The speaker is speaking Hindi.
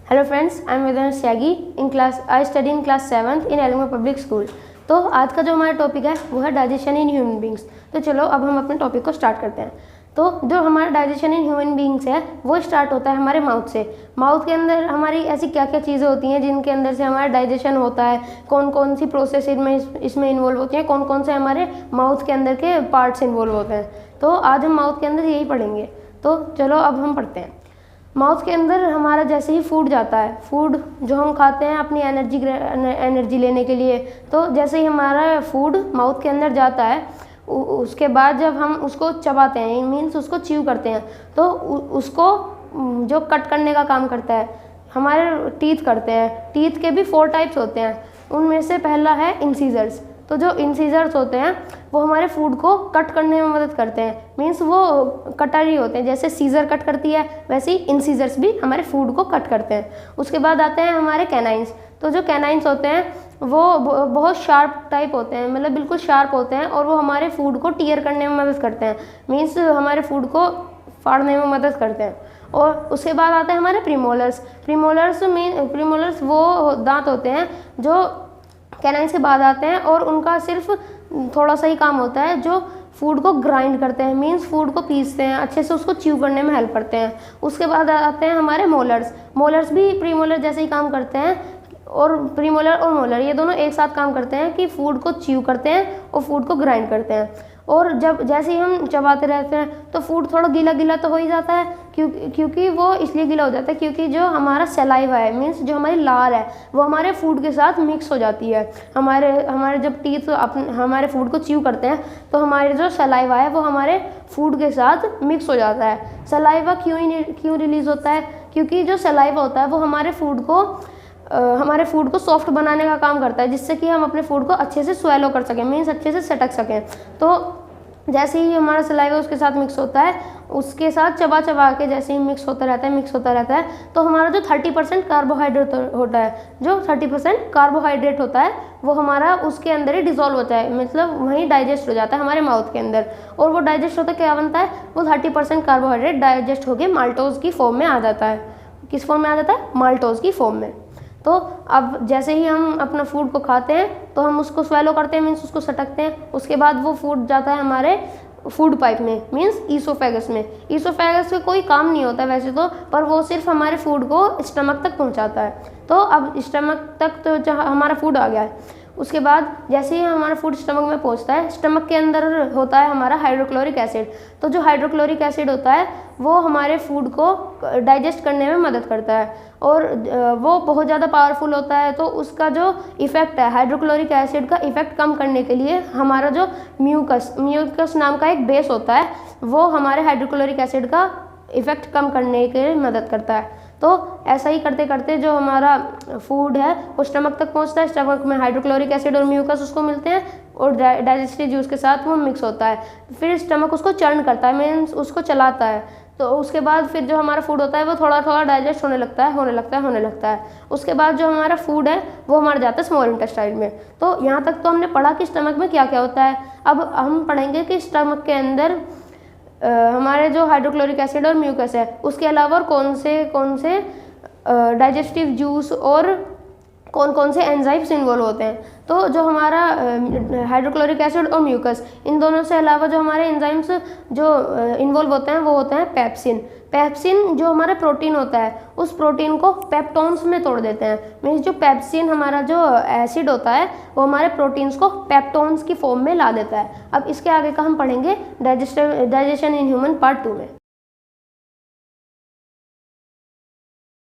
Hello friends, I am Vedansh Tyagi I study in class 7th in LMO public school. तो आज का जो हमारा टॉपिक है वो है डाइजेशन इन ह्यूमन बींग्स। तो चलो अब हम अपने टॉपिक को स्टार्ट करते हैं। तो जो हमारा डाइजेशन इन ह्यूमन बींग्स है वो स्टार्ट होता है हमारे माउथ से। माउथ के अंदर हमारी ऐसी क्या क्या चीज़ें होती हैं जिनके अंदर से हमारा डाइजेशन होता है, कौन कौन सी प्रोसेस इसमें इन्वॉल्व होती हैं, कौन कौन से हमारे माउथ के अंदर के पार्ट्स इन्वॉल्व होते हैं। तो आज हम माउथ के अंदर यही पढ़ेंगे। तो चलो अब हम पढ़ते हैं। माउथ के अंदर हमारा जैसे ही फूड जाता है, फूड जो हम खाते हैं अपनी एनर्जी लेने के लिए, तो जैसे ही हमारा फूड माउथ के अंदर जाता है उसके बाद जब हम उसको चबाते हैं, मीन्स उसको च्यू करते हैं, तो उसको जो कट करने का काम करता है हमारे टीथ करते हैं। टीथ के भी 4 टाइप्स होते हैं, उनमें से पहला है इंसीजर्स। तो जो इंसीजर्स होते हैं वो हमारे फूड को कट करने में मदद करते हैं, मीन्स वो कटारी होते हैं। जैसे सीजर कट करती है वैसे ही इंसीजर्स भी हमारे फूड को कट करते हैं। उसके बाद आते हैं हमारे कैनाइन्स। तो जो कैनाइन्स होते हैं वो बहुत शार्प टाइप होते हैं, मतलब बिल्कुल शार्प होते हैं, और वो हमारे फूड को टीयर करने में मदद करते हैं, मीन्स हमारे फूड को फाड़ने में मदद करते हैं। और उसके बाद आते हैं हमारे प्रीमोलर्स। प्रीमोलर्स वो दांत होते हैं जो कैनाइन्स के बाद आते हैं, और उनका सिर्फ थोड़ा सा ही काम होता है, जो फूड को ग्राइंड करते हैं, मीन्स फूड को पीसते हैं, अच्छे से उसको च्यू करने में हेल्प करते हैं। उसके बाद आते हैं हमारे मोलर्स। मोलर्स भी प्रीमोलर जैसे ही काम करते हैं, और प्रीमोलर और मोलर ये दोनों एक साथ काम करते हैं कि फूड को च्यू करते हैं और फूड को ग्राइंड करते हैं। और जब जैसे ही हम चबाते रहते हैं तो फूड थोड़ा गीला गीला तो हो ही जाता है, क्योंकि वो इसलिए गीला हो जाता है क्योंकि जो हमारा सलाइवा है, मीन्स जो हमारी लार है, वो हमारे फूड के साथ मिक्स हो जाती है। हमारे जब टीथ हमारे फूड को च्यू करते हैं तो हमारे जो सलाइवा है वो हमारे फूड के साथ मिक्स हो जाता है। सलाइवा क्यों रिलीज़ होता है? क्योंकि जो सलाइवा होता है वो हमारे फूड को सॉफ्ट बनाने का काम करता है, जिससे कि हम अपने फूड को अच्छे से स्वेलो कर सकें, मीन्स अच्छे से सटक सकें। तो जैसे ही हमारा सलाइवा उसके साथ मिक्स होता है, उसके साथ चबा के जैसे ही मिक्स होता रहता है, तो हमारा जो 30% कार्बोहाइड्रेट होता है, जो 30% कार्बोहाइड्रेट होता है वो हमारा उसके अंदर ही डिसॉल्व होता है, मतलब वहीं डाइजेस्ट हो जाता है हमारे माउथ के अंदर। और वो डाइजेस्ट होता क्या बनता है, वो 30% कार्बोहाइड्रेट डाइजेस्ट होकर माल्टोज की फॉर्म में आ जाता है। किस फॉर्म में आ जाता है? माल्टोज की फॉर्म में। तो अब जैसे ही हम अपना फूड को खाते हैं तो हम उसको स्वेलो करते हैं, मीन्स उसको सटकते हैं। उसके बाद वो फूड जाता है हमारे फूड पाइप में, मीन्स ईसोफेगस में। ईसोफेगस का कोई काम नहीं होता वैसे तो, पर वो सिर्फ हमारे फूड को स्टमक तक पहुंचाता है। तो अब स्टमक तक तो जहाँ हमारा फूड आ गया है, उसके बाद जैसे ही हमारा फूड स्टमक में पहुंचता है, स्टमक के अंदर होता है हमारा हाइड्रोक्लोरिक एसिड। तो जो हाइड्रोक्लोरिक एसिड होता है वो हमारे फूड को डाइजेस्ट करने में मदद करता है, और वो बहुत ज़्यादा पावरफुल होता है। तो उसका जो इफ़ेक्ट है, हाइड्रोक्लोरिक एसिड का इफ़ेक्ट कम करने के लिए हमारा जो म्यूकस नाम का एक बेस होता है वो हमारे हाइड्रोक्लोरिक एसिड का इफ़ेक्ट कम करने के मदद करता है। तो ऐसा ही करते करते जो हमारा फूड है वो स्टमक तक पहुंचता है। स्टमक में हाइड्रोक्लोरिक एसिड और म्यूकस उसको मिलते हैं, और डाइजेस्टिव जूस के साथ वो मिक्स होता है। फिर स्टमक उसको चर्न करता है, मीन्स उसको चलाता है। तो उसके बाद फिर जो हमारा फूड होता है वो थोड़ा थोड़ा डाइजेस्ट होने लगता है। उसके बाद जो हमारा फूड है वो हमारा जाता है स्मॉल इंटेस्टाइन में। तो यहाँ तक तो हमने पढ़ा कि स्टमक में क्या क्या होता है। अब हम पढ़ेंगे कि स्टमक के अंदर हमारे जो हाइड्रोक्लोरिक एसिड और म्यूकस है उसके अलावा और कौन से डाइजेस्टिव जूस और कौन से एंजाइम्स इन्वॉल्व होते हैं। तो जो हमारा हाइड्रोक्लोरिक एसिड और म्यूकस, इन दोनों से अलावा जो हमारे एंजाइम्स जो इन्वॉल्व होते हैं वो होते हैं पेप्सिन जो हमारा प्रोटीन होता है उस प्रोटीन को पेप्टोन्स में तोड़ देते हैं। मीन्स जो पेप्सिन हमारा जो एसिड होता है वो हमारे प्रोटीन्स को पेप्टोन्स की फॉर्म में ला देता है। अब इसके आगे का हम पढ़ेंगे डाइजेशन इन ह्यूमन पार्ट 2 में।